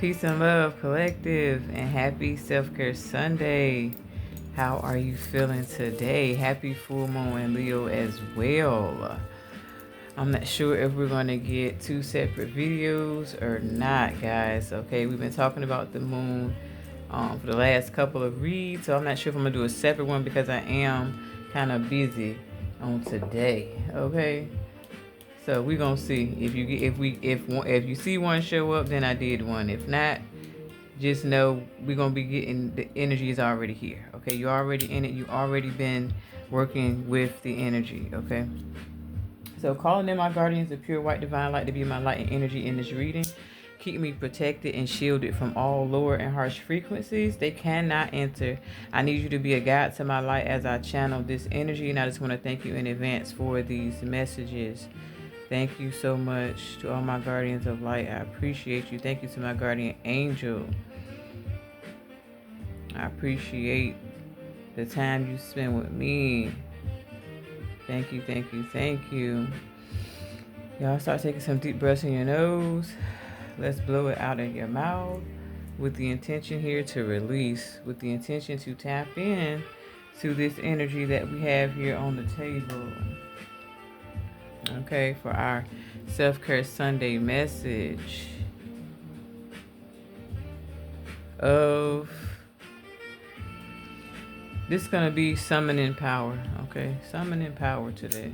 Peace and love, collective, and happy self-care Sunday. How are you feeling today? Happy full moon in Leo as well. I'm not sure if we're going to get two separate videos or not, guys. Okay, we've been talking about the moon for the last couple of reads, so I'm not sure if I'm going to do a separate one because I am kind of busy on today. Okay. So we're gonna see if you see one show up, then I did one. If not, just know we're gonna be getting the energy is already here. Okay, you're already in it. You already been working with the energy. Okay. So calling in my guardians of pure white divine light to be my light and energy in this reading. Keep me protected and shielded from all lower and harsh frequencies. They cannot enter. I need you to be a guide to my light as I channel this energy. And I just want to thank you in advance for these messages. Thank you so much to all my guardians of light. I appreciate you. Thank you to my guardian angel. I appreciate the time you spend with me. Thank you, thank you, thank you. Y'all start taking some deep breaths in your nose. Let's blow it out in your mouth with the intention here to release, with the intention to tap in to this energy that we have here on the table. Okay, for our self-care Sunday message of this is going to be summoning power. Okay, summoning power today.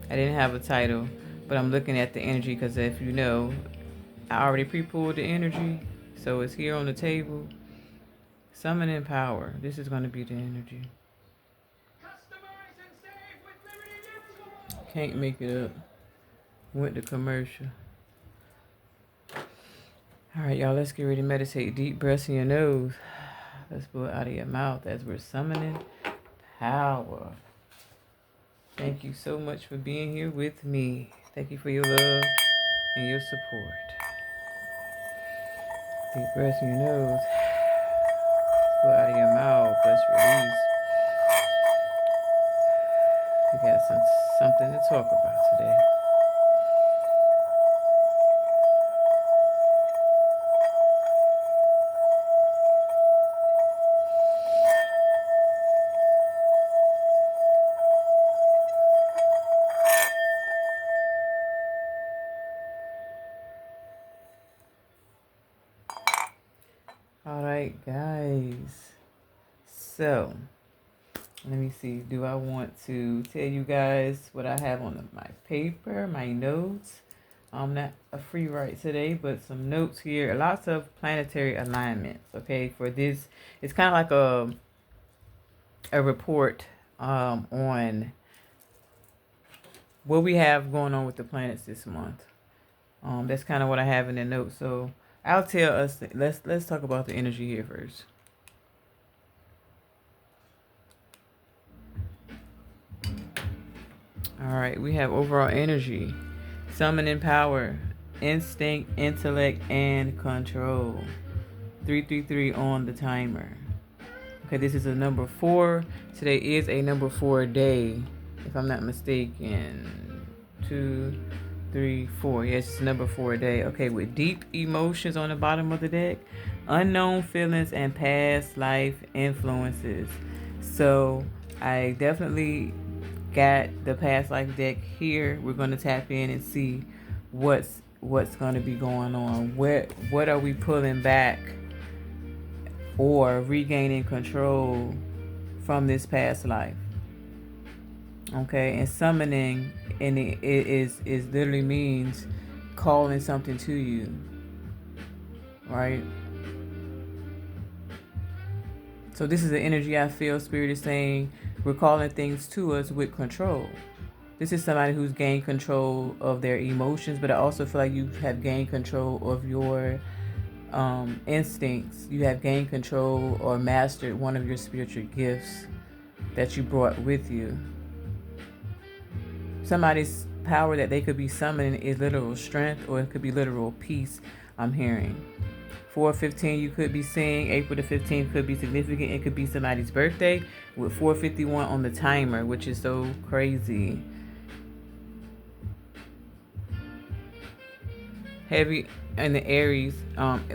I didn't have a title, but I'm looking at the energy because if you know, I already pre-pulled the energy, so it's here on the table. Summoning power. This is going to be the energy. Can't make it up. Went to commercial. All right, y'all, let's get ready to meditate. Deep breaths in your nose. Let's blow it out of your mouth as we're summoning power. Thank you so much for being here with me. Thank you for your love and your support. Deep breaths in your nose. Let's blow it out of your mouth. Let's release. We got something to talk about today. All right, guys. So, let me see. Do I want to tell you guys what I have on my paper, my notes? I'm not a free write today, but some notes here. Lots of planetary alignments. Okay, for this, it's kind of like a report on what we have going on with the planets this month. That's kind of what I have in the notes. So I'll tell us. Let's talk about the energy here first. All right, we have overall energy, summoning power, instinct, intellect, and control. 333 on the timer. Okay, this is a number 4. Today is a number 4 day, if I'm not mistaken. 2, 3, 4. Yes, it's number 4 day. Okay, with deep emotions on the bottom of the deck, unknown feelings, and past life influences. So I definitely got the past life deck here. We're going to tap in and see what's going to be going on. What are we pulling back or regaining control from this past life? Okay, and summoning, and it is literally means calling something to you, right? So this is the energy I feel Spirit is saying we're calling things to us with control. This is somebody who's gained control of their emotions, but I also feel like you have gained control of your instincts. You have gained control or mastered one of your spiritual gifts that you brought with you. Somebody's power that they could be summoning is literal strength, or it could be literal peace, I'm hearing. 4:15 you could be seeing. April the 15th could be significant. It could be somebody's birthday with 4:51 on the timer, which is so crazy. heavy in the Aries,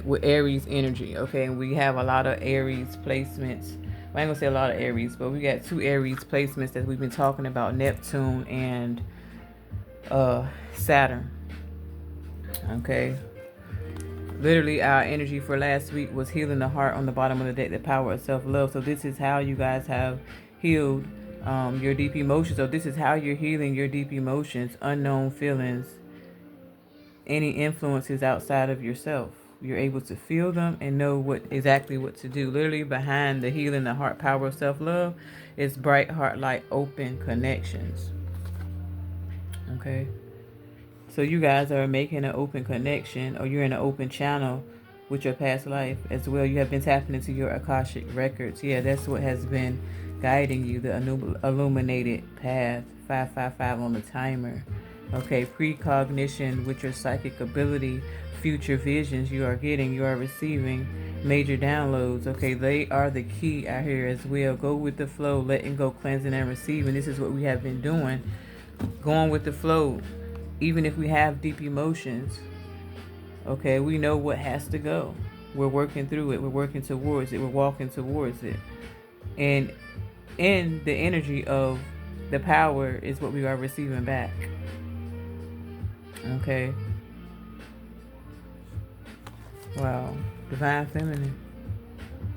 with Aries energy. Okay, and we have a lot of Aries placements. Well, I ain't gonna say a lot of Aries, but we got two Aries placements that we've been talking about: Neptune and Saturn. Okay, literally our energy for last week was healing the heart on the bottom of the deck, the power of self-love. So this is how you guys have healed your deep emotions. So this is how you're healing your deep emotions, unknown feelings, any influences outside of yourself. You're able to feel them and know exactly what to do. Literally behind the healing the heart power of self-love is bright heart light open connections. Okay, so you guys are making an open connection, or you're in an open channel with your past life as well. You have been tapping into your Akashic records. Yeah, that's what has been guiding you, the illuminated path, 555 on the timer. Okay, precognition with your psychic ability, future visions you are getting, you are receiving major downloads. Okay, they are the key out here as well. Go with the flow, letting go, cleansing, and receiving. This is what we have been doing, going with the flow. Even if we have deep emotions, okay, we know what has to go. We're working through it. We're working towards it. We're walking towards it. And in the energy of the power is what we are receiving back. Okay. Wow. Divine feminine.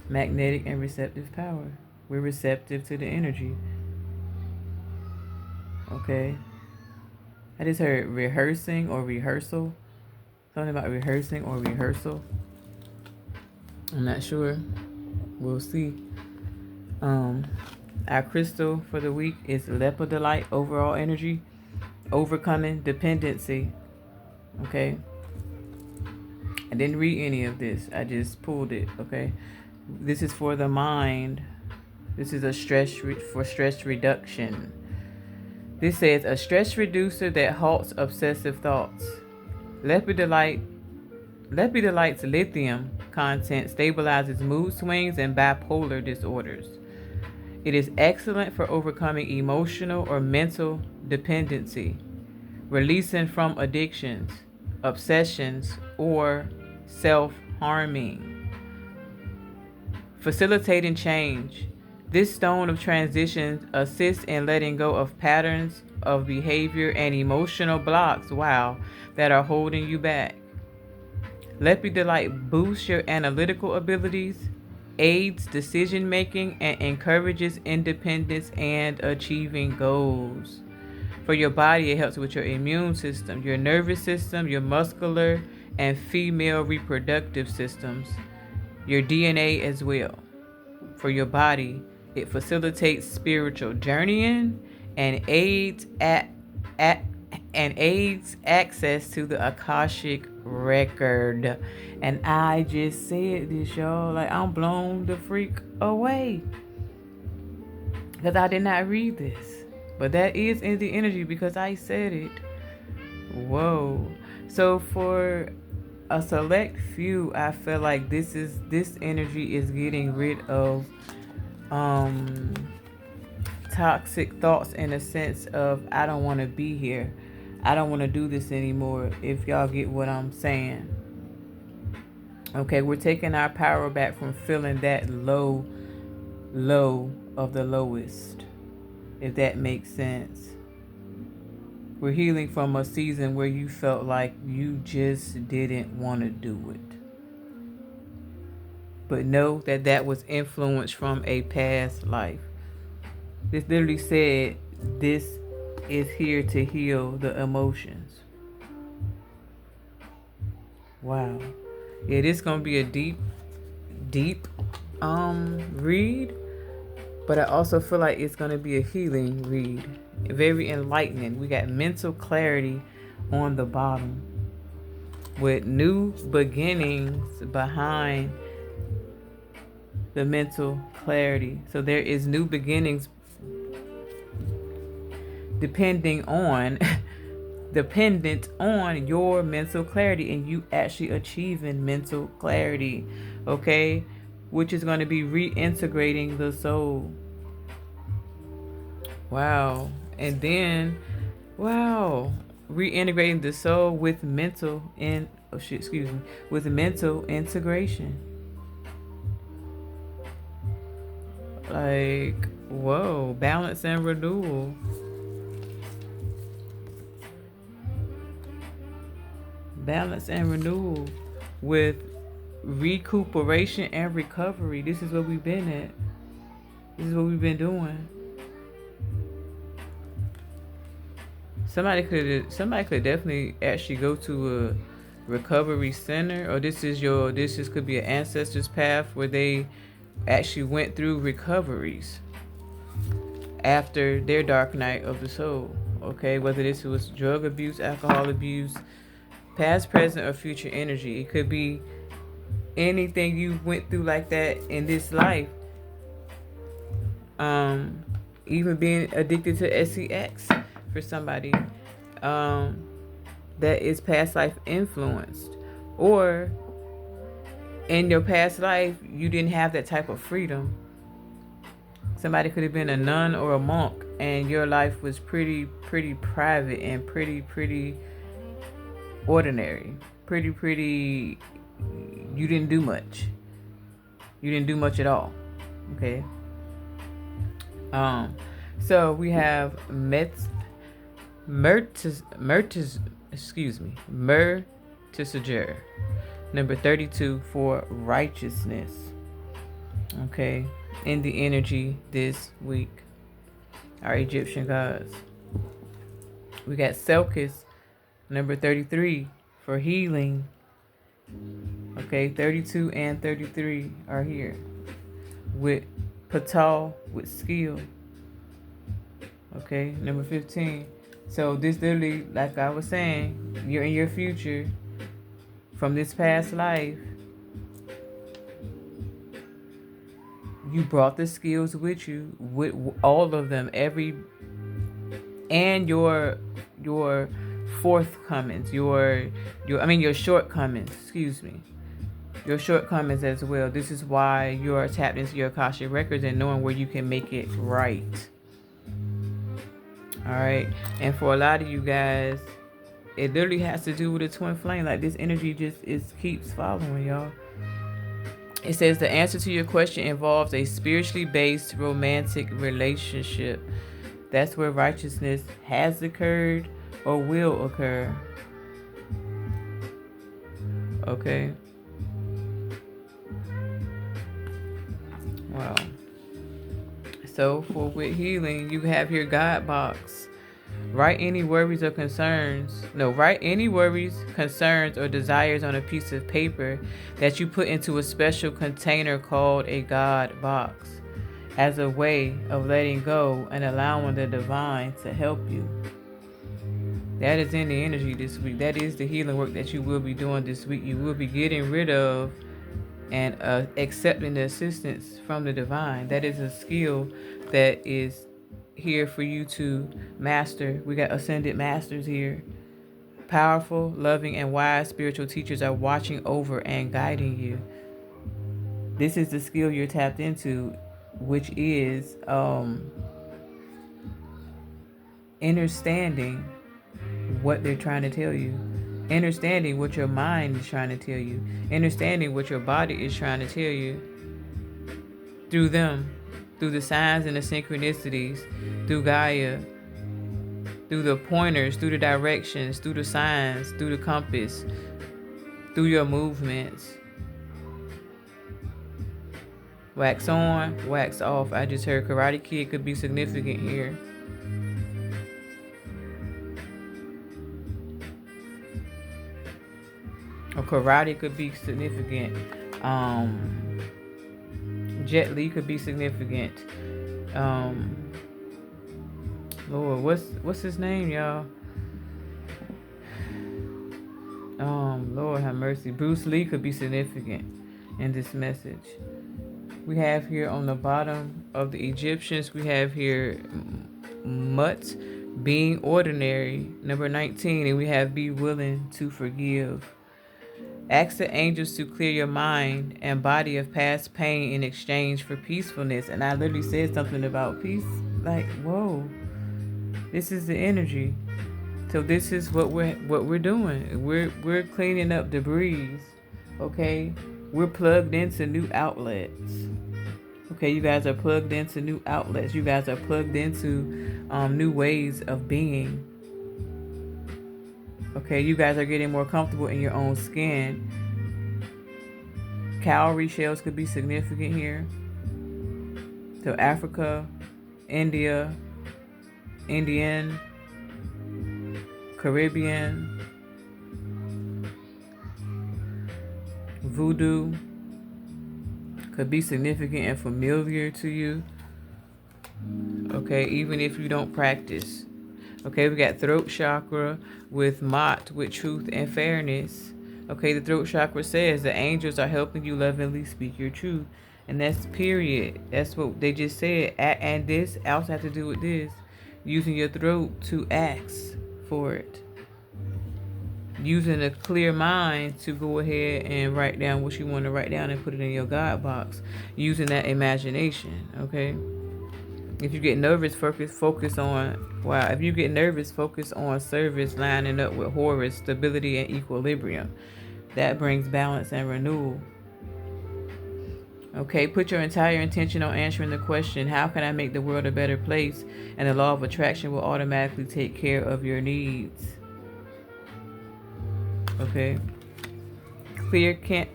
Magnetic and receptive power. We're receptive to the energy. Okay. I just heard rehearsing or rehearsal. Something about rehearsing or rehearsal. I'm not sure. We'll see. Our crystal for the week is lepidolite, overall energy, overcoming dependency. Okay. I didn't read any of this. I just pulled it. Okay. This is for the mind. This is a for stress reduction. This says a stress reducer that halts obsessive thoughts. Lepidolite's lithium content stabilizes mood swings and bipolar disorders. It is excellent for overcoming emotional or mental dependency, releasing from addictions, obsessions, or self-harming. Facilitating change. This stone of transition assists in letting go of patterns of behavior and emotional blocks, that are holding you back. Lepidolite boosts your analytical abilities, aids decision making, and encourages independence and achieving goals. For your body, it helps with your immune system, your nervous system, your muscular and female reproductive systems, your DNA as well. For your body, it facilitates spiritual journeying and aids access to the Akashic record. And I just said this, y'all. Like, I'm blown the freak away, because I did not read this. But that is in the energy because I said it. Whoa. So for a select few, I feel like this energy is getting rid of toxic thoughts, in a sense of, I don't want to be here. I don't want to do this anymore, if y'all get what I'm saying. Okay, we're taking our power back from feeling that low of the lowest, if that makes sense. We're healing from a season where you felt like you just didn't want to do it. But know that that was influenced from a past life. This literally said this is here to heal the emotions. Wow. Yeah, this is going to be a deep read. But I also feel like it's going to be a healing read. Very enlightening. We got mental clarity on the bottom, with new beginnings behind the mental clarity. So there is new beginnings dependent on your mental clarity, and you actually achieving mental clarity. Okay, which is going to be reintegrating the soul. Wow. And then, reintegrating the soul with mental excuse me, with mental integration. Like, whoa, balance and renewal. Balance and renewal with recuperation and recovery. This is what we've been at. This is what we've been doing. Somebody could definitely actually go to a recovery center, or this could be an ancestor's path where they actually went through recoveries after their dark night of the soul. Okay, whether this was drug abuse, alcohol abuse, past, present, or future energy. It could be anything you went through like that in this life. Even being addicted to sex for somebody that is past life influenced, or in your past life you didn't have that type of freedom. Somebody could have been a nun or a monk, and your life was pretty private and pretty ordinary. Pretty. You didn't do much. You didn't do much at all. Okay. So we have Mertisager, number 32 for righteousness. Okay, in the energy this week, our Egyptian gods. We got Selkis, number 33 for healing. Okay, 32 and 33 are here with Patal with skill. Okay, number 15. So this literally, like I was saying, you're in your future from this past life. You brought the skills with you, with all of them, and your forthcomings, your shortcomings, excuse me. Your shortcomings as well. This is why you are tapped into your Akashic records and knowing where you can make it right. All right. And for a lot of you guys, it literally has to do with a twin flame. Like, this energy just keeps following y'all. It says the answer to your question involves a spiritually based romantic relationship. That's where righteousness has occurred or will occur. Okay. Wow. So with healing, you have your God box. Write any worries, concerns, or desires on a piece of paper that you put into a special container called a God box, as a way of letting go and allowing the divine to help you. That is in the energy this week. That is the healing work that you will be doing this week. You will be getting rid of and accepting the assistance from the divine. That is a skill that is here for you to master. We got ascended masters here. Powerful, loving, and wise spiritual teachers are watching over and guiding you. This is the skill you're tapped into, which is understanding what they're trying to tell you. Understanding what your mind is trying to tell you. Understanding what your body is trying to tell you. Through them. Through the signs and the synchronicities. Through Gaia. Through the pointers. Through the directions. Through the signs. Through the compass. Through your movements. Wax on, wax off. I just heard Karate Kid could be significant here. Or karate could be significant. Jet Li could be significant. Lord, what's his name, y'all? Lord have mercy. Bruce Lee could be significant in this message. We have here on the bottom of the Egyptians, we have here Mut, being ordinary, number 19, and we have be willing to forgive. Ask the angels to clear your mind and body of past pain in exchange for peacefulness. And I literally said something about peace. Like, whoa. This is the energy. So this is what we're doing. We're cleaning up debris. Okay, we're plugged into new outlets. Okay, you guys are plugged into new outlets. You guys are plugged into new ways of being. Okay, you guys are getting more comfortable in your own skin. Cowrie shells could be significant here. So Africa, India, Indian, Caribbean, voodoo could be significant and familiar to you. Okay, even if you don't practice. Okay, we got throat chakra with Mott, with truth and fairness. Okay, the throat chakra says the angels are helping you lovingly speak your truth. And that's period. That's what they just said. And this also has to do with this. Using your throat to ask for it. Using a clear mind to go ahead and write down what you want to write down and put it in your God box. Using that imagination, okay? If you get nervous, focus on, wow, if you get nervous, focus on service lining up with Horus, stability and equilibrium. That brings balance and renewal. Okay, put your entire intention on answering the question, how can I make the world a better place? And the law of attraction will automatically take care of your needs. Okay.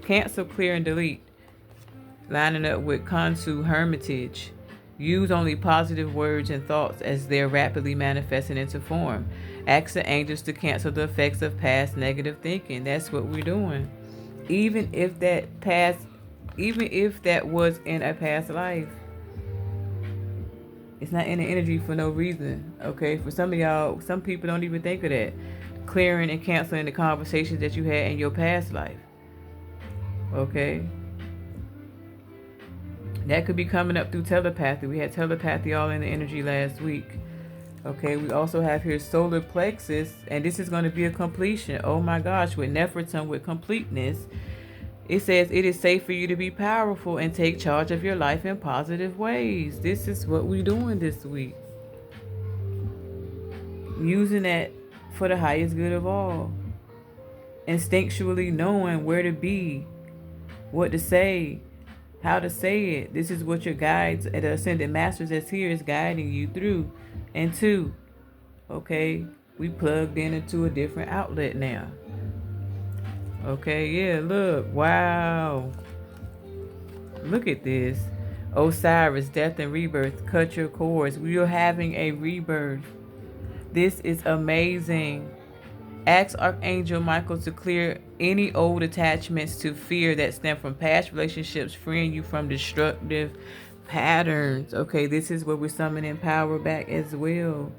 Cancel, clear, and delete. Lining up with Kansu, hermitage. Use only positive words and thoughts as they're rapidly manifesting into form. Ask the angels to cancel the effects of past negative thinking. That's what we're doing. Even if that was in a past life. It's not in the energy for no reason. Okay? For some of y'all, some people don't even think of that. Clearing and canceling the conversations that you had in your past life. Okay? That could be coming up through telepathy. We had telepathy all in the energy last week. Okay, we also have here solar plexus, and this is going to be a completion. Oh my gosh, with Nefertum, with completeness. It says it is safe for you to be powerful and take charge of your life in positive ways. This is what we're doing this week. Using that for the highest good of all. Instinctually knowing where to be, what to say, how to say it. This is what your guides at the Ascended Masters that's here is guiding you through and to. Okay, we plugged into a different outlet now. Okay, yeah, look, wow. Look at this. Osiris, death and rebirth, cut your cords. We are having a rebirth. This is amazing. Ask Archangel Michael to clear any old attachments to fear that stem from past relationships, freeing you from destructive patterns. Okay, this is where we're summoning power back as well.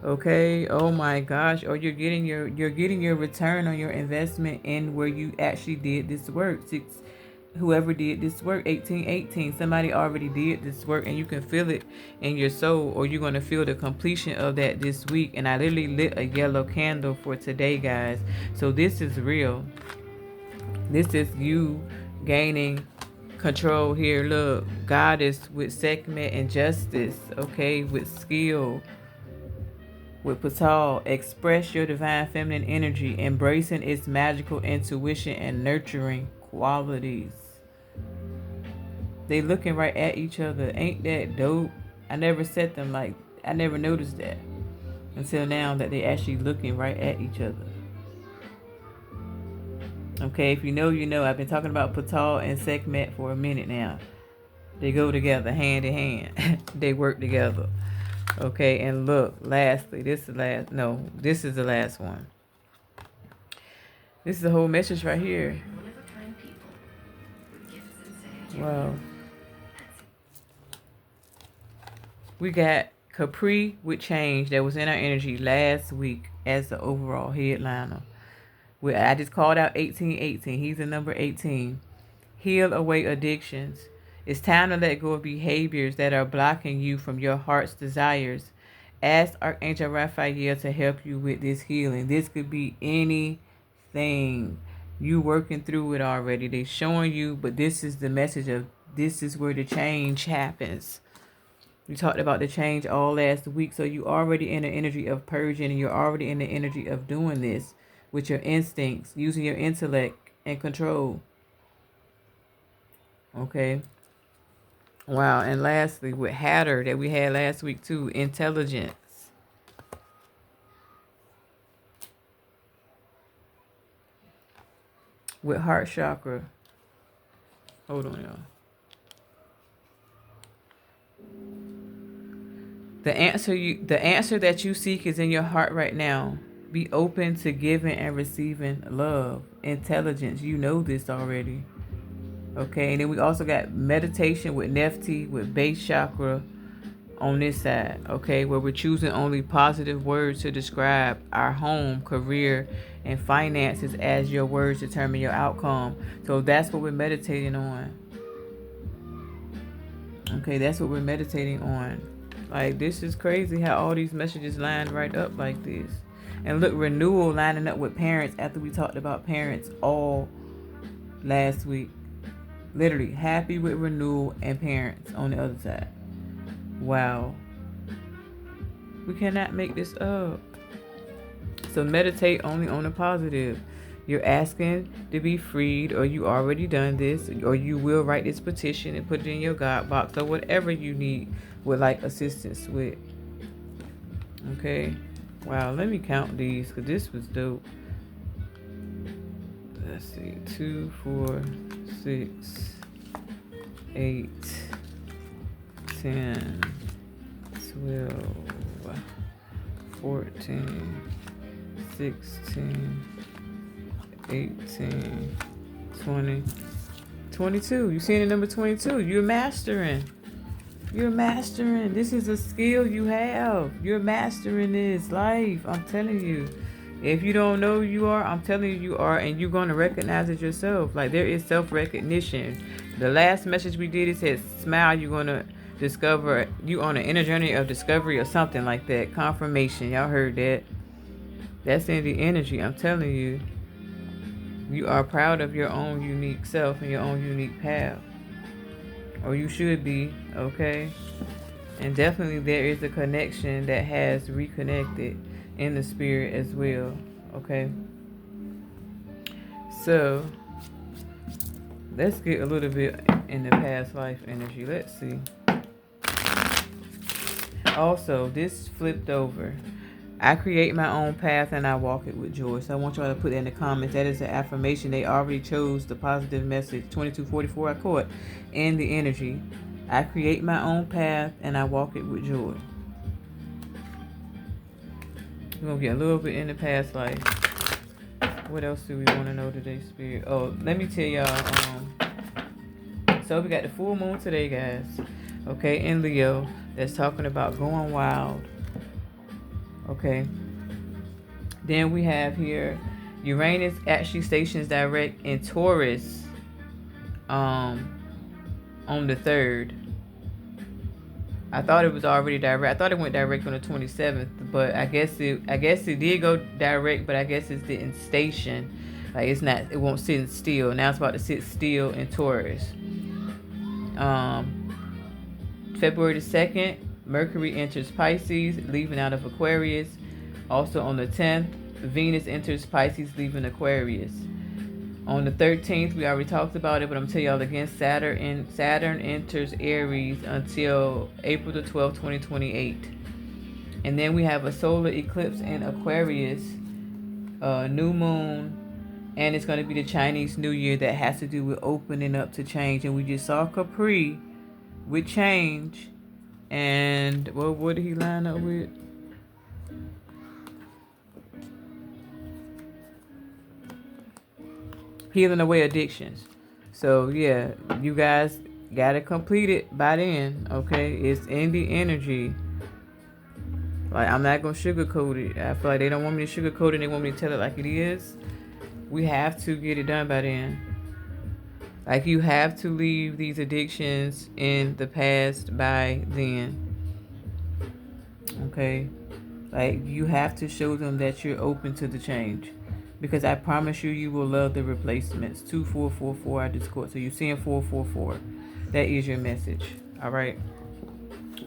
Okay, oh my gosh, or you're getting your return on your investment in where you actually did this work. Whoever did this work, 1818, somebody already did this work, and you can feel it in your soul, or you're going to feel the completion of that this week. And I literally lit a yellow candle for today, guys. So this is real. This is you gaining control here. Look, goddess with Sekhmet and justice, okay, with skill, with Patal. Express your divine feminine energy, embracing its magical intuition and nurturing qualities. They looking right at each other. Ain't that dope? I never set them like, I never noticed that until now that they actually looking right at each other. Okay, if you know, you know. I've been talking about Patal and Sekhmet for a minute now. They go together, hand in hand. They work together. Okay, and look, lastly, this is the last one. This is the whole message right here. Wow. We got Capri with change that was in our energy last week as the overall headliner. I just called out 1818. He's the number 18. Heal away addictions. It's time to let go of behaviors that are blocking you from your heart's desires. Ask Archangel Raphael to help you with this healing. This could be anything. You working through it already. They're showing you, but this is the message of this is where the change happens. We talked about the change all last week. So you already in the energy of purging, and you're already in the energy of doing this with your instincts, using your intellect and control. Okay. Wow. And lastly, with Hatter that we had last week too, intelligence. With heart chakra. Hold on, y'all. The answer that you seek is in your heart right now. Be open to giving and receiving love, intelligence. You know this already. Okay, and then we also got meditation with Nefti, with base chakra on this side. Okay, where we're choosing only positive words to describe our home, career, and finances as your words determine your outcome. So that's what we're meditating on. Okay, that's what we're meditating on. Like, this is crazy how all these messages line right up like this. And look, renewal lining up with parents after we talked about parents all last week. Literally, happy with renewal and parents on the other side. Wow. We cannot make this up. So meditate only on the positive. You're asking to be freed, or you already done this, or you will write this petition and put it in your God box, or whatever you need with like assistance with. Okay. Wow, let me count these because this was dope. Let's see. 2, 4, 6, 8, 10, 12, 14, 16, 18, 20, 22. You seeing the number 22? You're mastering. You're mastering. This is a skill you have. You're mastering this life. I'm telling you. If you don't know you are, I'm telling you you are, and you're going to recognize it yourself. Like, there is self-recognition. The last message we did, it said, smile, you're going to discover, you on an inner journey of discovery or something like that. Confirmation. Y'all heard that. That's in the energy. I'm telling you. You are proud of your own unique self and your own unique path. Or you should be, okay? And definitely there is a connection that has reconnected in the spirit as well, okay? So, let's get a little bit in the past life energy. Let's see. Also, this flipped over. I create my own path and I walk it with joy. So I want y'all to put that in the comments. That is an affirmation. They already chose the positive message. 2244 I caught in the energy. I create my own path and I walk it with joy. We're going to get a little bit in the past life. What else do we want to know today, Spirit? Oh, let me tell y'all. So we got the full moon today, guys. Okay, in Leo. That's talking about going wild. Okay. Then we have here Uranus actually stations direct in Taurus on the 3rd. I thought it was already direct. I thought it went direct on the 27th, but I guess it did go direct, but I guess it didn't station. Like, it won't sit still. Now it's about to sit still in Taurus. February the 2nd, Mercury enters Pisces, leaving out of Aquarius. Also on the 10th, Venus enters Pisces, leaving Aquarius. On the 13th, we already talked about it, but I'm telling y'all again, Saturn enters Aries until April the 12th, 2028. And then we have a solar eclipse in Aquarius, new moon, and it's going to be the Chinese New Year that has to do with opening up to change. And we just saw Capri with change. And what did he line up with? Healing away addictions. So yeah, you guys gotta complete it by then. Okay, it's in the energy. Like, I'm not gonna sugarcoat it. I feel like they don't want me to sugarcoat it. They want me to tell it like it is. We have to get it done by then. Like, you have to leave these addictions in the past by then. Okay? Like, you have to show them that you're open to the change. Because I promise you will love the replacements. 2444 I just caught. So you're seeing 444. That is your message. All right?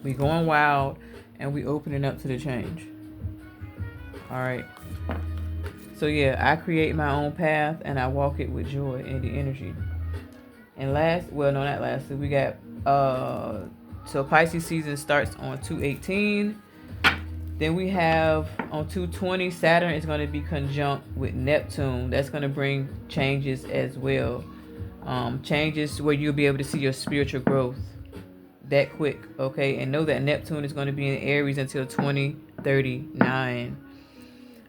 We going wild, and we opening up to the change. All right. So yeah, I create my own path and I walk it with joy and the energy. And not lastly, we got so Pisces season starts on 2/18. Then we have on 2/20, Saturn is going to be conjunct with Neptune. That's going to bring changes as well. Changes where you'll be able to see your spiritual growth that quick, okay? And know that Neptune is going to be in Aries until 2039.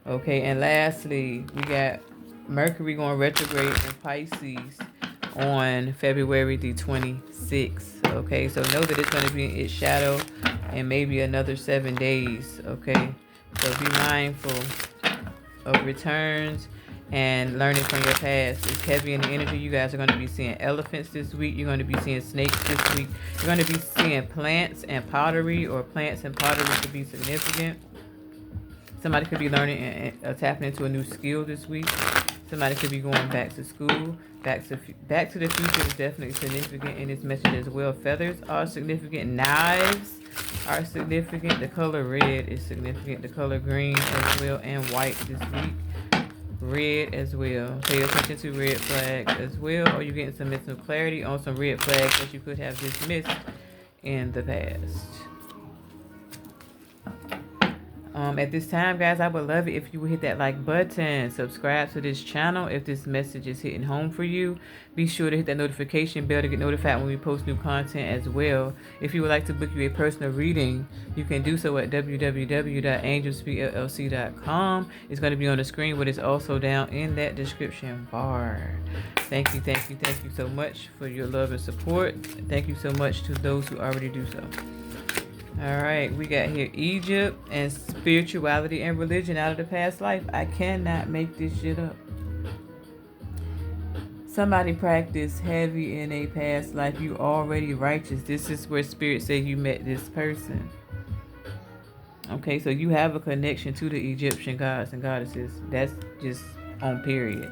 Okay, and lastly, we got Mercury going retrograde in Pisces on February the 26th. Okay, so know that it's going to be in its shadow in maybe another 7 days. Okay, so be mindful of returns and learning from your past. It's heavy in the energy. You guys are going to be seeing elephants this week. You're going to be seeing snakes this week. You're going to be seeing plants and pottery, or plants and pottery could be significant. Somebody could be learning and tapping into a new skill this week. Somebody could be going back to school. Back to the future is definitely significant in this message as well. Feathers are significant. Knives are significant. The color red is significant. The color green as well, and white this week. Red as well. Pay attention to red flags as well, or you're getting some mental clarity on some red flags that you could have dismissed in the past. At this time, guys, I would love it if you would hit that like button, subscribe to this channel if this message is hitting home for you. Be sure to hit that notification bell to get notified when we post new content as well. If you would like to book you a personal reading, you can do so at www.angelspeakllc.com. It's going to be on the screen, but it's also down in that description bar. Thank you so much for your love and support. Thank you so much to those who already do so. All right, we got here Egypt and spirituality and religion out of the past life. I cannot make this shit up. Somebody practiced heavy in a past life. You already righteous. This is where spirit say you met this person. Okay, so you have a connection to the Egyptian gods and goddesses. That's just on period.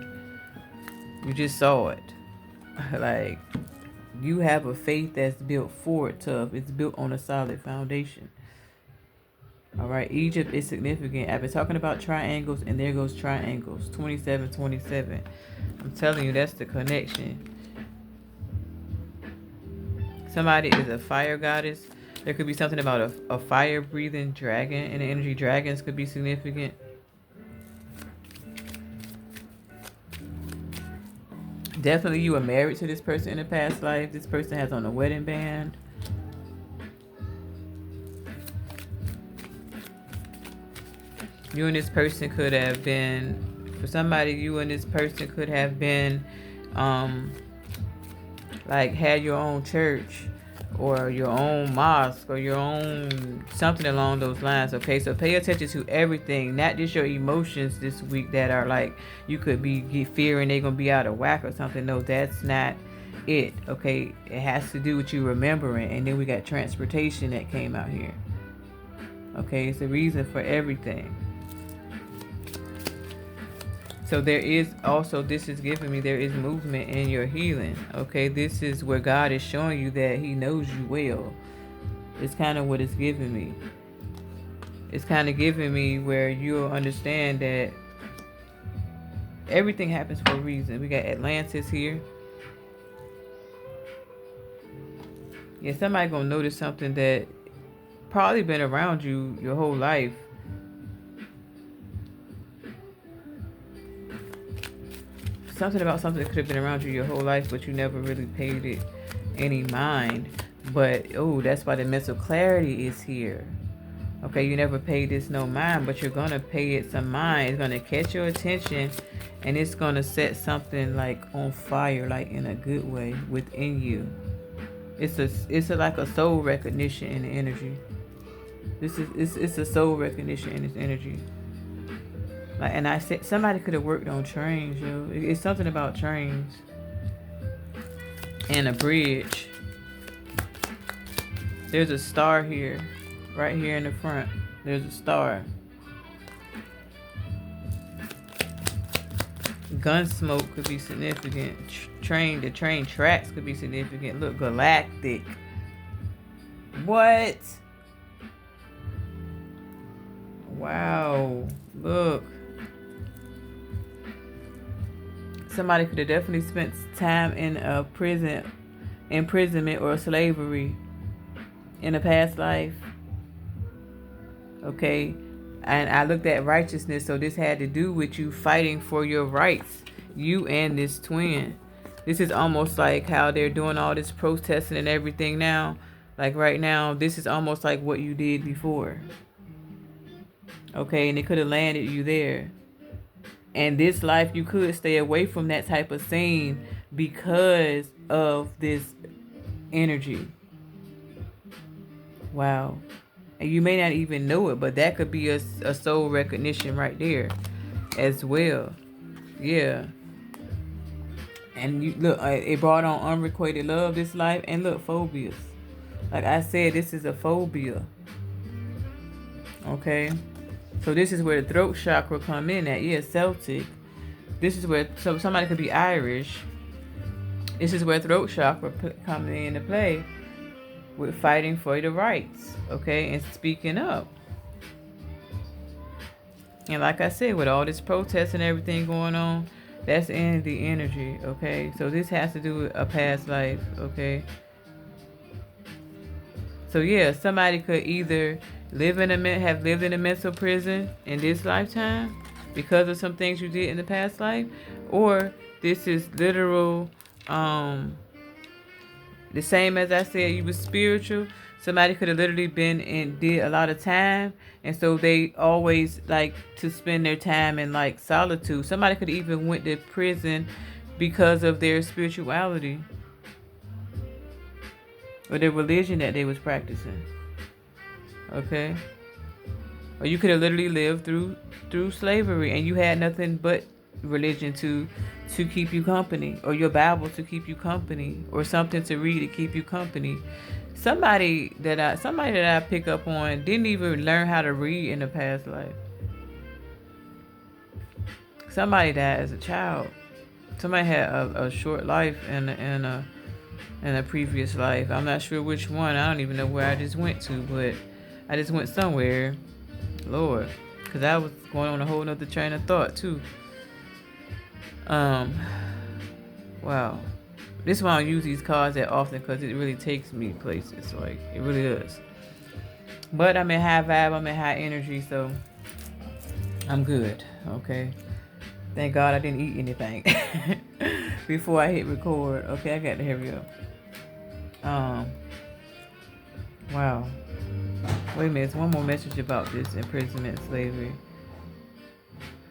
You just saw it. Like, you have a faith that's built forward tough. It's built on a solid foundation. All right, Egypt is significant. I've been talking about triangles, and there goes triangles. 27. I'm telling you, that's the connection. Somebody is a fire goddess. There could be something about a fire-breathing dragon, and the energy dragons could be significant. Definitely you are married to this person in a past life. This person has on a wedding band. You and this person could have been, for somebody, you and this person could have been, like had your own church or your own mosque or your own something along those lines. Okay, so pay attention to everything, not just your emotions this week that are like you could be fearing they're gonna be out of whack or something. No, that's not it. Okay, it has to do with you remembering. And then we got transportation that came out here. Okay, it's a reason for everything. So there is also, this is giving me, there is movement in your healing. Okay, this is where God is showing you that he knows you well. It's kind of what it's giving me. It's kind of giving me where you'll understand that everything happens for a reason. We got Atlantis here. Yeah, somebody gonna notice something that probably been around you your whole life. Something about something that could have been around you your whole life, but you never really paid it any mind. But, oh, that's why the mental clarity is here. Okay, you never paid this no mind, but you're going to pay it some mind. It's going to catch your attention, and it's going to set something like on fire, like in a good way within you. It's like a soul recognition in the energy. It's a soul recognition in this energy. Like, and I said somebody could have worked on trains, yo. It's something about trains and a bridge. There's a star here, right here in the front. There's a star. Gun smoke could be significant. The train tracks could be significant. Look, galactic. What? Wow. Look. Somebody could have definitely spent time in a imprisonment or slavery in a past life. Okay. And I looked at righteousness, so this had to do with you fighting for your rights. You and this twin. This is almost like how they're doing all this protesting and everything now. Like right now, this is almost like what you did before. Okay, and it could have landed you there. And this life, you could stay away from that type of scene because of this energy. Wow. And you may not even know it, but that could be a soul recognition right there as well. Yeah. And you look, it brought on unrequited love this life, and look, phobias. Like I said, this is a phobia. Okay. So this is where the throat chakra come in at. Yeah, Celtic. This is where, so somebody could be Irish. This is where throat chakra comes into play with fighting for the rights, okay, and speaking up. And like I said, with all this protest and everything going on, that's in the energy, okay? So this has to do with a past life, okay? So yeah, somebody could either have lived in a mental prison in this lifetime because of some things you did in the past life, or this is literal, the same as I said, you was spiritual. Somebody could have literally been and did a lot of time, and so they always like to spend their time in like solitude. Somebody could even went to prison because of their spirituality or their religion that they was practicing. Okay, or you could have literally lived through slavery, and you had nothing but religion to keep you company, or your Bible to keep you company, or something to read to keep you company. Somebody that I pick up on didn't even learn how to read in the past life. Somebody died as a child. Somebody had a short life in a previous life. I'm not sure which one. I don't even know where I just went to, but I just went somewhere. Lord, because I was going on a whole nother train of thought too. Wow. This is why I don't use these cards that often, because it really takes me places. Like, it really does. But I'm in high vibe. I'm in high energy, so I'm good. Okay. Thank God I didn't eat anything before I hit record. Okay, I got to hurry up. Wow. Wait a minute. There's one more message about this imprisonment slavery.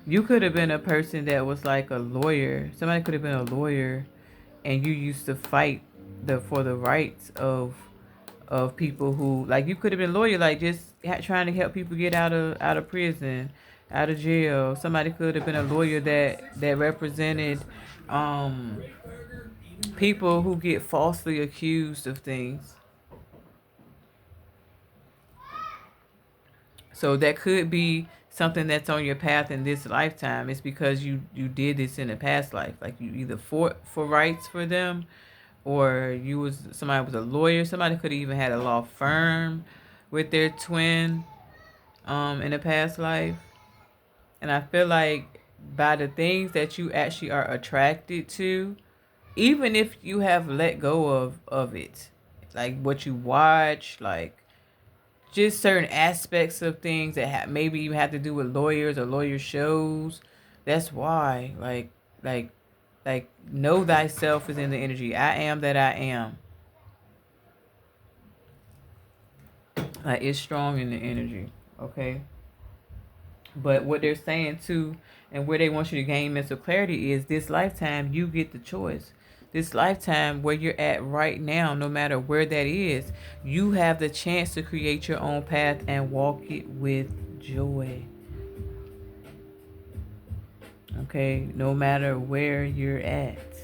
You could have been a person that was like a lawyer. Somebody could have been a lawyer, and you used to fight for the rights of people who, like, you could have been a lawyer, like just trying to help people get out of prison, out of jail. Somebody could have been a lawyer that represented people who get falsely accused of things. So that could be something that's on your path in this lifetime. It's because you did this in a past life. Like you either fought for rights for them, or somebody was a lawyer. Somebody could have even had a law firm with their twin in a past life. And I feel like by the things that you actually are attracted to, even if you have let go of it, like what you watch, like just certain aspects of things that maybe you have to do with lawyers or lawyer shows. That's why, like know thyself is in the energy. I am that I am. Like it's strong in the energy. Okay. But what they're saying too, and where they want you to gain mental clarity, is this lifetime you get the choice. This lifetime where you're at right now, no matter where that is, you have the chance to create your own path and walk it with joy. Okay, no matter where you're at.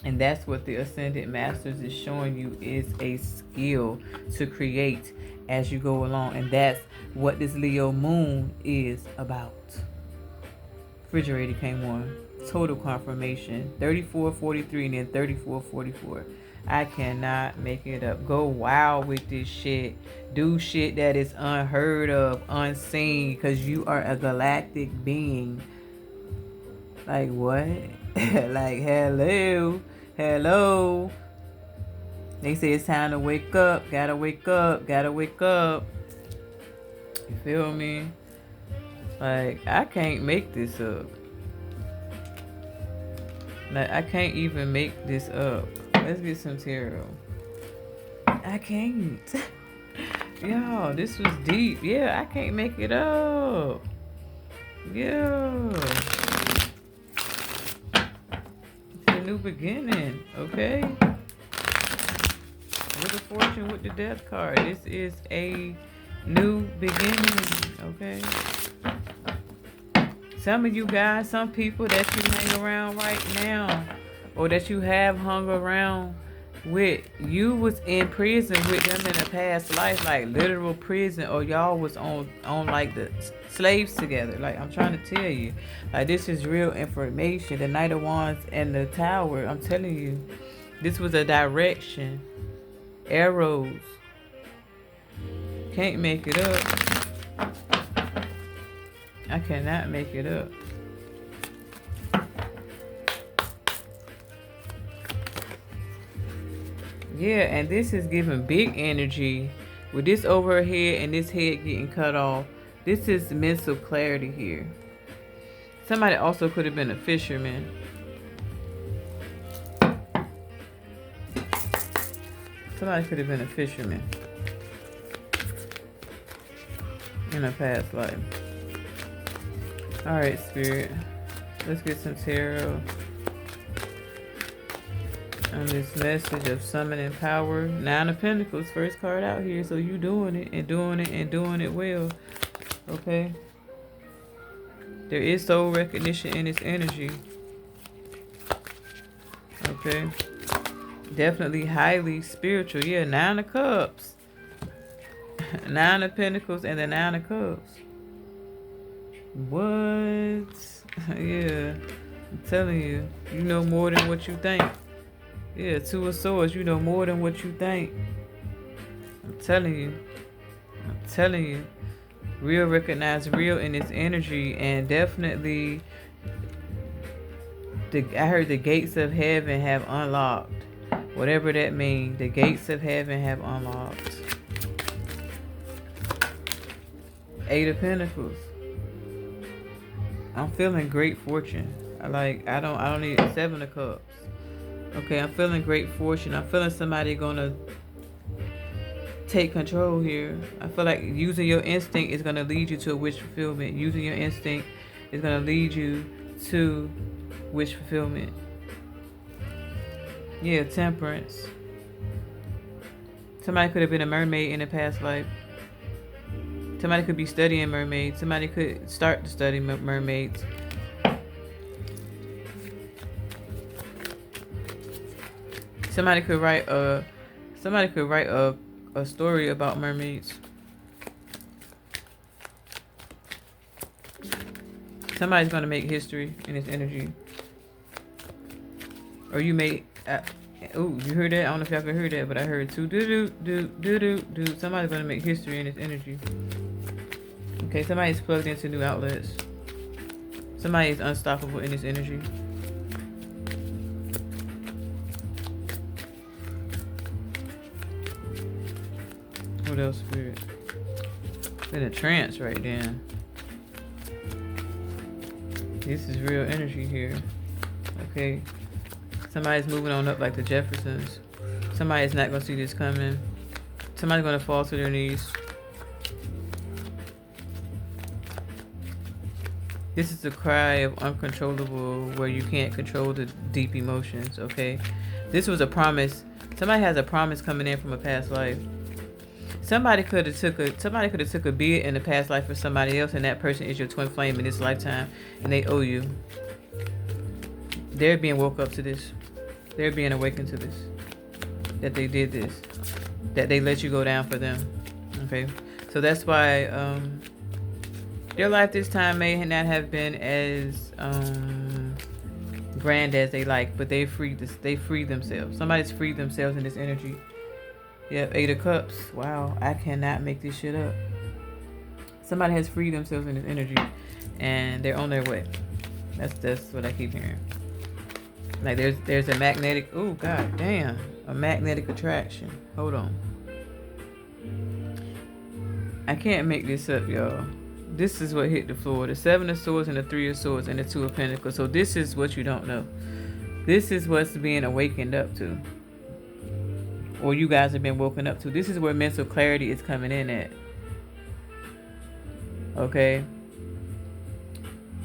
And that's what the Ascended Masters is showing you, is a skill to create as you go along. And that's what this Leo moon is about. Refrigerator came on. Total confirmation. 3443 and then 3444. I cannot make it up. Go wild with this shit. Do shit that is unheard of, unseen, because you are a galactic being. Like what? Like hello. Hello. They say it's time to wake up. Gotta wake up. Gotta wake up. You feel me? Like, I can't make this up. Like, I can't even make this up. Let's get some tarot. I can't. Yo, this was deep. Yeah, I can't make it up. Yeah. It's a new beginning, okay? With the fortune with the death card. This is a new beginning, okay? Some of you guys, some people that you hang around right now, or that you have hung around with, you was in prison with them in a past life, like literal prison, or y'all was on like the slaves together. Like, I'm trying to tell you, like, this is real information. The Knight of Wands and the Tower, I'm telling you, this was a direction. Arrows. Can't make it up. I cannot make it up. Yeah, and this is giving big energy. With this over her head and this head getting cut off, this is mental clarity here. Somebody also could have been a fisherman. Somebody could have been a fisherman in a past life. Alright, Spirit. Let's get some tarot on this message of summoning power. 9 of Pentacles, first card out here. So you doing it and doing it and doing it well. Okay. There is soul recognition in this energy. Okay. Definitely highly spiritual. Yeah, 9 of Cups. 9 of Pentacles and the 9 of Cups. What? Yeah. I'm telling you. You know more than what you think. Yeah, 2 of Swords. You know more than what you think. I'm telling you. I'm telling you. Real recognize real in this energy. And definitely, I heard the gates of heaven have unlocked. Whatever that means. The gates of heaven have unlocked. 8 of Pentacles. I'm feeling great fortune. I don't need 7 of Cups. Okay, I'm feeling great fortune. I'm feeling somebody gonna take control here. I feel like using your instinct is gonna lead you to a wish fulfillment. Using your instinct is gonna lead you to wish fulfillment. Yeah, Temperance. Somebody could have been a mermaid in a past life. Somebody could be studying mermaids. Somebody could start to study mermaids. Somebody could write a story about mermaids. Somebody's gonna make history in this energy. Or you may you heard that? I don't know if y'all could hear that, but I heard too. Do. Somebody's gonna make history in this energy. Okay, somebody's plugged into new outlets. Somebody is unstoppable in this energy. What else, Spirit? In a trance right then. This is real energy here. Okay. Somebody's moving on up like the Jeffersons. Somebody's not gonna see this coming. Somebody's gonna fall to their knees. This is a cry of uncontrollable, where you can't control the deep emotions, okay? This was a promise. Somebody has a promise coming in from a past life. Somebody could have took a bid in the past life for somebody else, and that person is your twin flame in this lifetime, and they owe you. They're being woke up to this. They're being awakened to this. That they did this. That they let you go down for them. Okay? So that's why their life this time may not have been as granddads they like, but they free themselves. Somebody's freed themselves in this energy. Yep, 8 of Cups. Wow, I cannot make this shit up. Somebody has freed themselves in this energy, and they're on their way. That's what I keep hearing. Like there's a magnetic. Oh god damn, a magnetic attraction. Hold on. I can't make this up, y'all. This is what hit the floor. The 7 of Swords and the 3 of Swords and the 2 of Pentacles. So this is what you don't know. This is what's being awakened up to. Or you guys have been woken up to. This is where mental clarity is coming in at. Okay?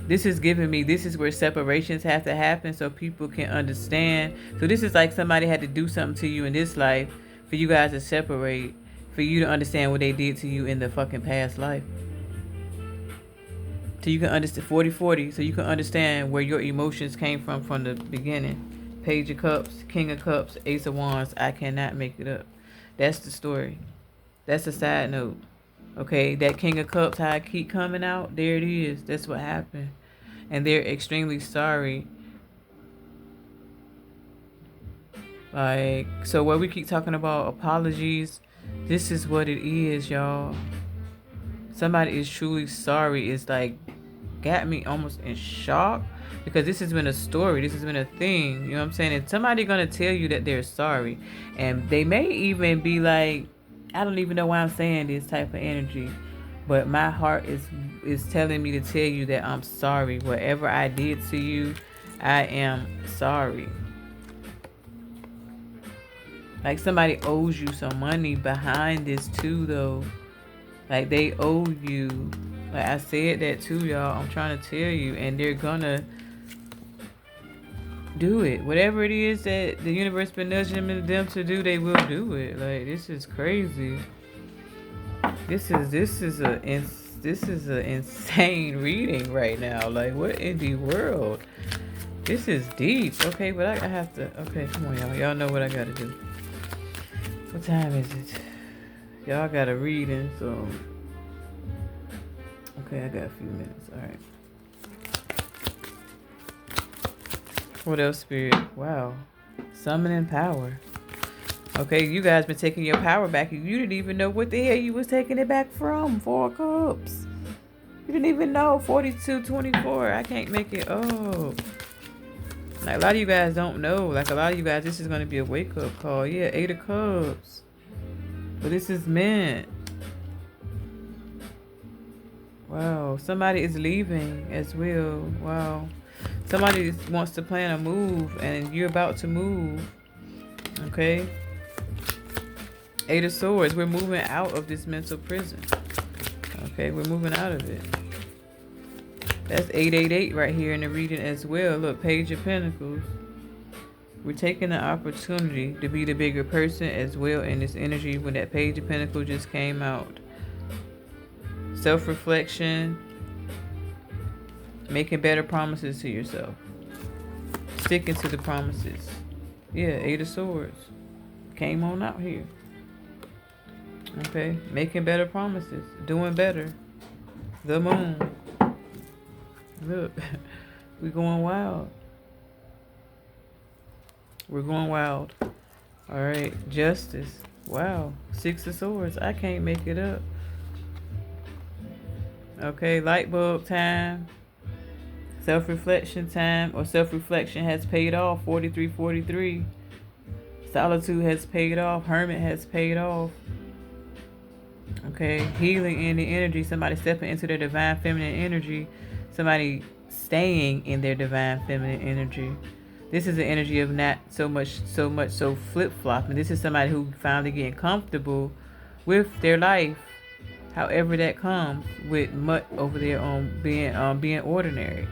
This is giving me, this is where separations have to happen so people can understand. So this is like somebody had to do something to you in this life for you guys to separate, for you to understand what they did to you in the fucking past life. So you can understand 40-40, so you can understand where your emotions came from the beginning. Page of Cups, King of Cups, Ace of Wands. I cannot make it up. That's the story. That's a side note. Okay, that King of Cups, how I keep coming out, there it is. That's what happened. And they're extremely sorry. Like, so where we keep talking about apologies, this is what it is, y'all. Somebody is truly sorry. It's like, got me almost in shock. Because this has been a story. This has been a thing. You know what I'm saying? And somebody gonna tell you that they're sorry. And they may even be like, I don't even know why I'm saying this type of energy. But my heart is telling me to tell you that I'm sorry. Whatever I did to you, I am sorry. Like somebody owes you some money behind this too, though. Like they owe you. Like I said that too, y'all. I'm trying to tell you. And they're gonna do it. Whatever it is that the universe been nudging them to do, they will do it. Like this is crazy. This is a insane reading right now. Like what in the world? This is deep. Okay, but I have to. Okay, come on, y'all. Y'all know what I gotta do. What time is it? Y'all got a reading, so okay, I got a few minutes. All right. What else, Spirit? Wow. Summoning power. Okay, you guys been taking your power back. You didn't even know what the hell you was taking it back from. 4 of Cups. You didn't even know. 42-24. I can't make it up. Like, a lot of you guys don't know. Like, a lot of you guys, this is going to be a wake-up call. Yeah, 8 of Cups. But this is meant. Wow. Somebody is leaving as well. Wow. Somebody wants to plan a move and you're about to move. Okay. 8 of Swords. We're moving out of this mental prison. Okay, we're moving out of it. That's 888 right here in the reading as well. Look, Page of Pentacles. We're taking the opportunity to be the bigger person as well in this energy when that Page of Pentacles just came out. Self-reflection. Making better promises to yourself. Sticking to the promises. Yeah, 8 of Swords. Came on out here. Okay. Making better promises. Doing better. The Moon. Look. We're going wild. We're going wild. Alright. Justice. Wow. 6 of Swords. I can't make it up. Okay. Light bulb time. Self-reflection time, or self-reflection has paid off. 43-43. Solitude has paid off. Hermit has paid off. Okay, healing in the energy. Somebody stepping into their divine feminine energy. Somebody staying in their divine feminine energy. This is the energy of not so much flip-flopping. This is somebody who finally getting comfortable with their life, however that comes, with mutt over there on being ordinary.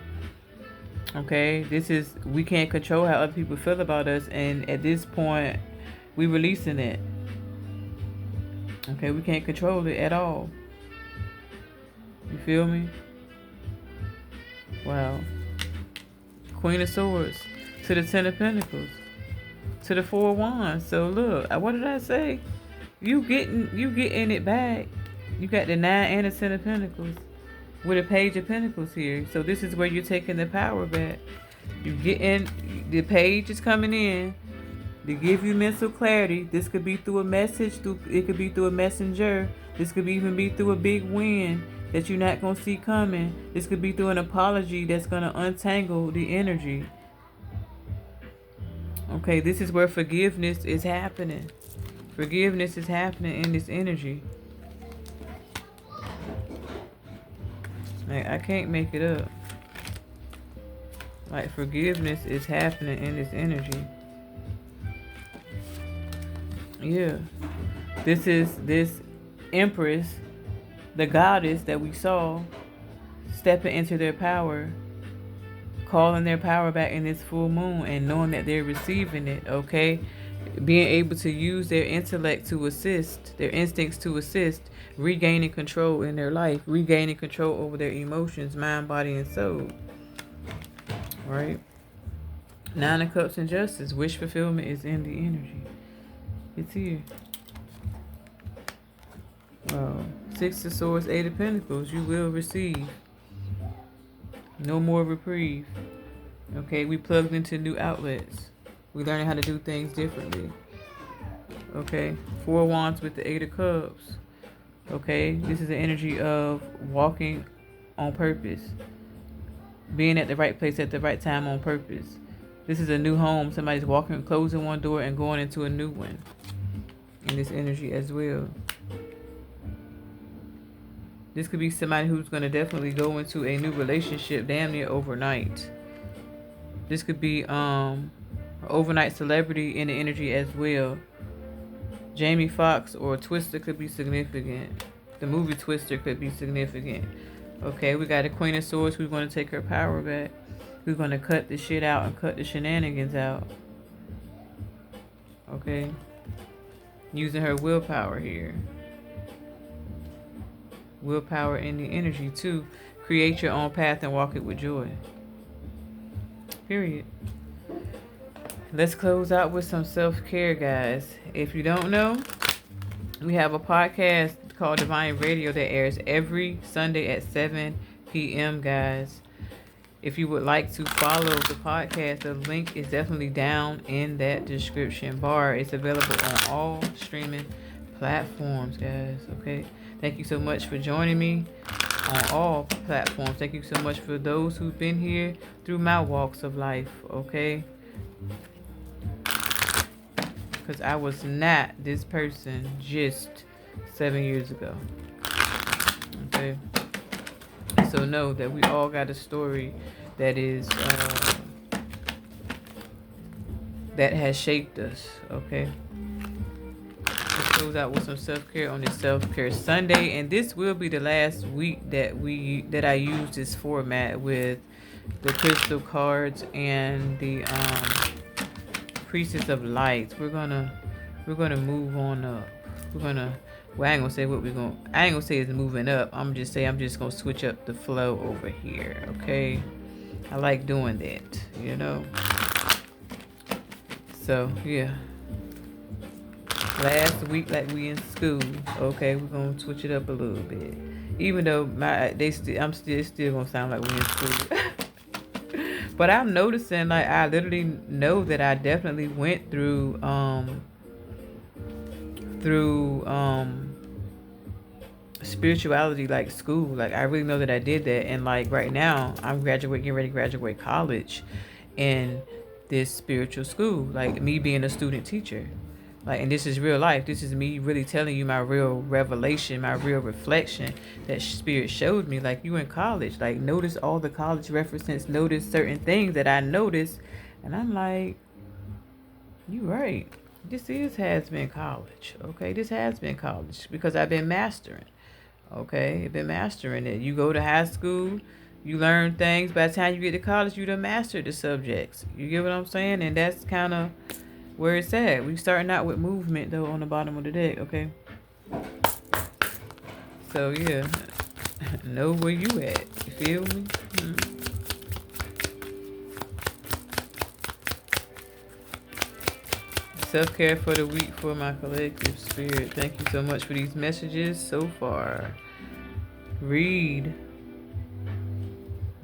Okay, this is, we can't control how other people feel about us, and at this point, we releasing it. Okay, we can't control it at all. You feel me? Wow. Queen of Swords to the 10 of Pentacles to the 4 of Wands. So look, what did I say? You getting it back. You got the 9 and the 10 of Pentacles with a Page of Pentacles here. So this is where you're taking the power back. You getting the page is coming in to give you mental clarity. This could be through a message, it could be through a messenger. This could even be through a big win that you're not gonna see coming. This could be through an apology that's gonna untangle the energy. Okay, this is where forgiveness is happening. Forgiveness is happening in this energy. Like, I can't make it up. Like, forgiveness is happening in this energy. Yeah. This is this empress, the goddess that we saw, stepping into their power, calling their power back in this full moon and knowing that they're receiving it, okay? Being able to use their intellect to assist, their instincts to assist, regaining control in their life, regaining control over their emotions, mind, body, and soul. Right? Nine of Cups and Justice. Wish fulfillment is in the energy. It's here. Six of Swords, Eight of Pentacles. You will receive. No more reprieve. Okay, we plugged into new outlets. We learning how to do things differently. Okay, Four Wands with the Eight of Cups. Okay, this is the energy of walking on purpose. Being at the right place at the right time on purpose. This is a new home. Somebody's walking, closing one door and going into a new one. In this energy as well. This could be somebody who's going to definitely go into a new relationship damn near overnight. This could be an overnight celebrity in the energy as well. Jamie Foxx or Twister could be significant. The movie Twister could be significant. Okay, we got a Queen of Swords who's going to take her power back. Who's going to cut the shit out and cut the shenanigans out. Okay. Using her willpower here. Willpower in the energy to create your own path and walk it with joy. Period. Let's close out with some self-care, guys. If you don't know, we have a podcast called Divine Radio that airs every Sunday at 7 p.m., guys. If you would like to follow the podcast, the link is definitely down in that description bar. It's available on all streaming platforms, guys. Okay. Thank you so much for joining me on all platforms. Thank you so much for those who've been here through my walks of life. Okay. Because I was not this person just 7 years ago. Okay. So know that we all got a story that is that has shaped us. Okay. Let's close out with some self-care on this self-care Sunday, and this will be the last week that I use this format with the crystal cards and the Priestess of Lights. We're gonna move on up. Well, I ain't gonna say I ain't gonna say it's moving up. I'm just gonna switch up the flow over here. Okay. I like doing that, you know. So yeah. Last week like we in school. Okay, we're gonna switch it up a little bit. Even though I'm still gonna sound like we in school. But I'm noticing, like, I literally know that I definitely went through spirituality, like school. Like, I really know that I did that. And like right now I'm getting ready to graduate college in this spiritual school, like me being a student teacher. Like, and this is real life. This is me really telling you my real revelation, my real reflection that Spirit showed me. Like, you in college, like, notice all the college references, notice certain things that I noticed. And I'm like, you right. Has been college. Okay, this has been college because I've been mastering. Okay, I've been mastering it. You go to high school, you learn things. By the time you get to college, you done mastered the subjects. You get what I'm saying? And that's kind of where it's at. We starting out with movement though on the bottom of the deck, okay? So yeah, know where you at. You feel me? Self-care for the week for my collective spirit. Thank you so much for these messages so far. Read.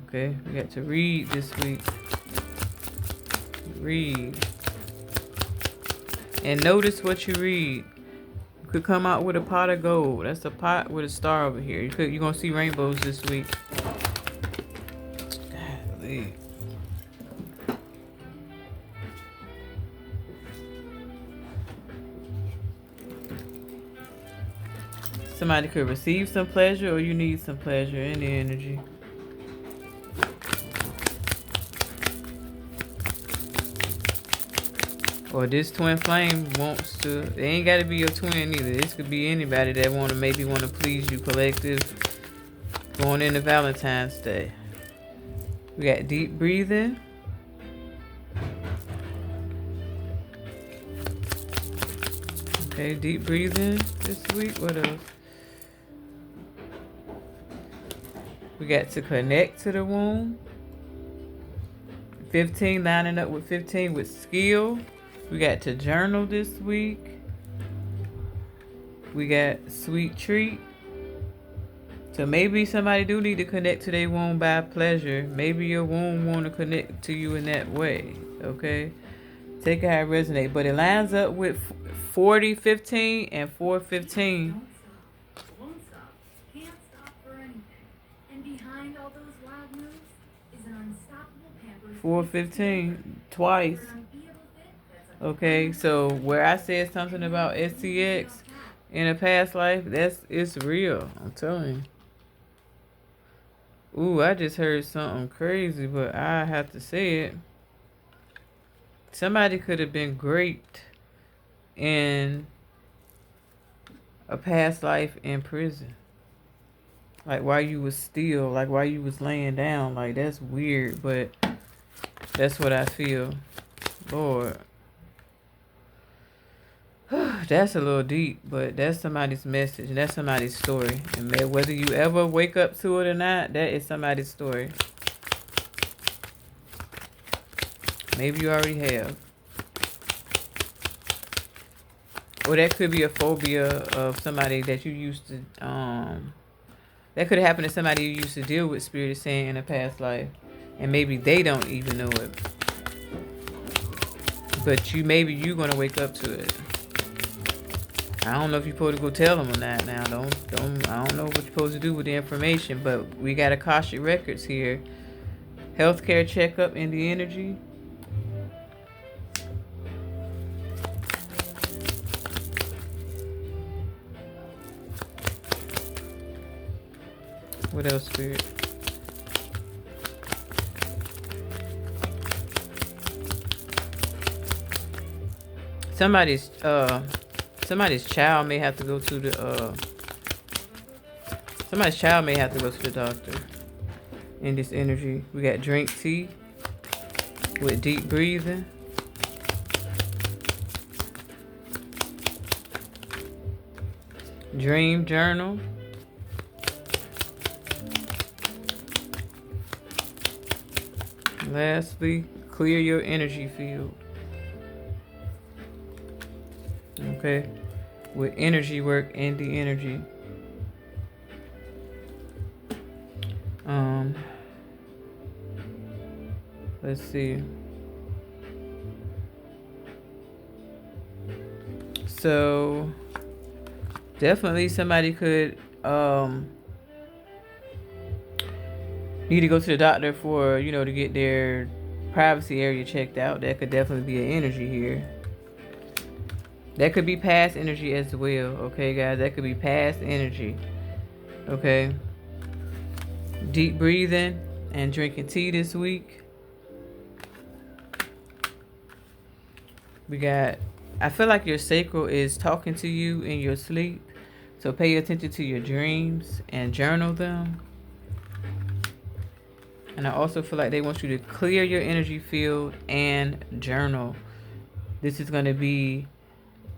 Okay, we got to read this week. Read. And notice what you read. You could come out with a pot of gold. That's a pot with a star over here. You're going to see rainbows this week. Golly. Somebody could receive some pleasure, or you need some pleasure in the energy. Or this twin flame wants to, they ain't got to be your twin either. This could be anybody that maybe want to please you, collective, going into Valentine's Day. We got deep breathing. Okay, deep breathing this week. What else? We got to connect to the womb. 15, lining up with 15 with skill. We got to journal this week. We got sweet treat. So maybe somebody do need to connect to their womb by pleasure. Maybe your womb want to connect to you in that way. Okay? Take it how it resonates. But it lines up with 4015 and 415. 415 twice. Okay, so where I said something about SCX in a past life, it's real. I'm telling you. Ooh, I just heard something crazy, but I have to say it. Somebody could have been great in a past life in prison. Like while you was still, like while you was laying down. Like that's weird, but that's what I feel. Lord. That's a little deep, but that's somebody's message. That's somebody's story. And whether you ever wake up to it or not, that is somebody's story. Maybe you already have. Or that could be a phobia of somebody that you used to, that could have happened to somebody you used to deal with, Spirit is saying, in a past life. And maybe they don't even know it. But maybe you're going to wake up to it. I don't know if you're supposed to go tell them or not now. I don't know what you're supposed to do with the information, but we got Akashic Records here. Healthcare checkup in the energy. What else, Spirit? Somebody's child may have to go to the doctor in this energy. We got drink tea with deep breathing. Dream journal. Lastly, clear your energy field. Okay, with energy work and the energy. Let's see. So definitely somebody could need to go to the doctor for, to get their privacy area checked out. That could definitely be an energy here. That could be past energy as well, okay, guys? That could be past energy, okay? Deep breathing and drinking tea this week. I feel like your sacral is talking to you in your sleep, so pay attention to your dreams and journal them. And I also feel like they want you to clear your energy field and journal. This is going to be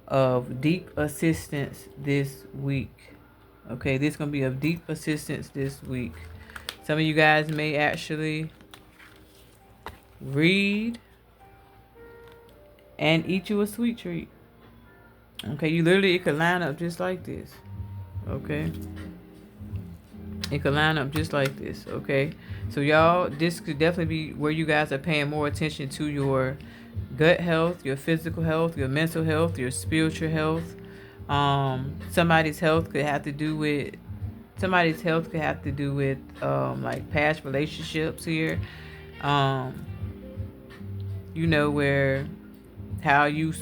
of deep assistance this week. Okay, this is going to be of deep assistance this week. Some of you guys may actually read and eat you a sweet treat. Okay, it could line up just like this. Okay. It could line up just like this, okay? So y'all, this could definitely be where you guys are paying more attention to your gut health, your physical health, your mental health, your spiritual health. Somebody's health could have to do with like past relationships here. Um, where how you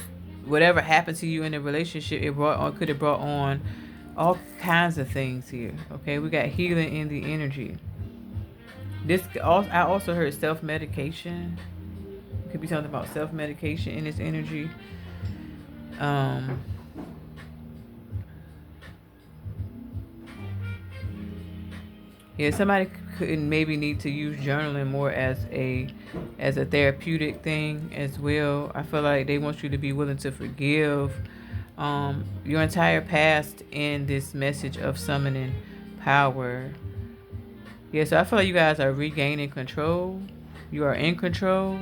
whatever happened to you in a relationship, it brought on could have brought on all kinds of things here. Okay, we got healing in the energy. I also heard self medication. Could be something about self medication in this energy. Um, yeah, somebody could maybe need to use journaling more as a therapeutic thing as well. I feel like they want you to be willing to forgive your entire past in this message of summoning power. Yeah, so I feel like you guys are regaining control. You are in control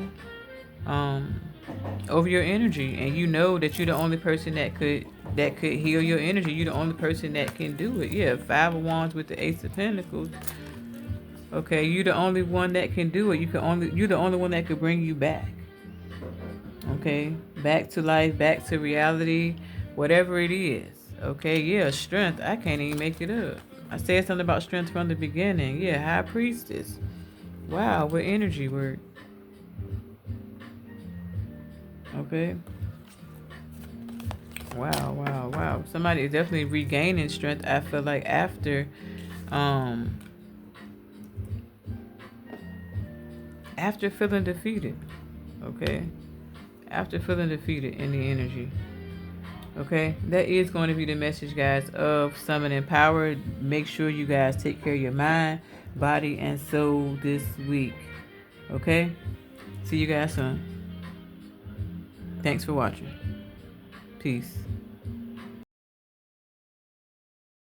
um, over your energy, and you know that you're the only person that could heal your energy. You're the only person that can do it. Yeah, Five of Wands with the Ace of Pentacles. Okay, you're the only one that can do it. You're the only one that could bring you back. Okay, back to life, back to reality, whatever it is. Okay, yeah, strength. I can't even make it up. I said something about strength from the beginning. Yeah, High Priestess. Wow, what energy work. Okay. Wow, wow, wow. Somebody is definitely regaining strength. I feel like um after feeling defeated. Okay. After feeling defeated in the energy. Okay, that is going to be the message, guys, of summoning power. Make sure you guys take care of your mind, body, and soul this week. Okay, see you guys soon. Thanks for watching. Peace.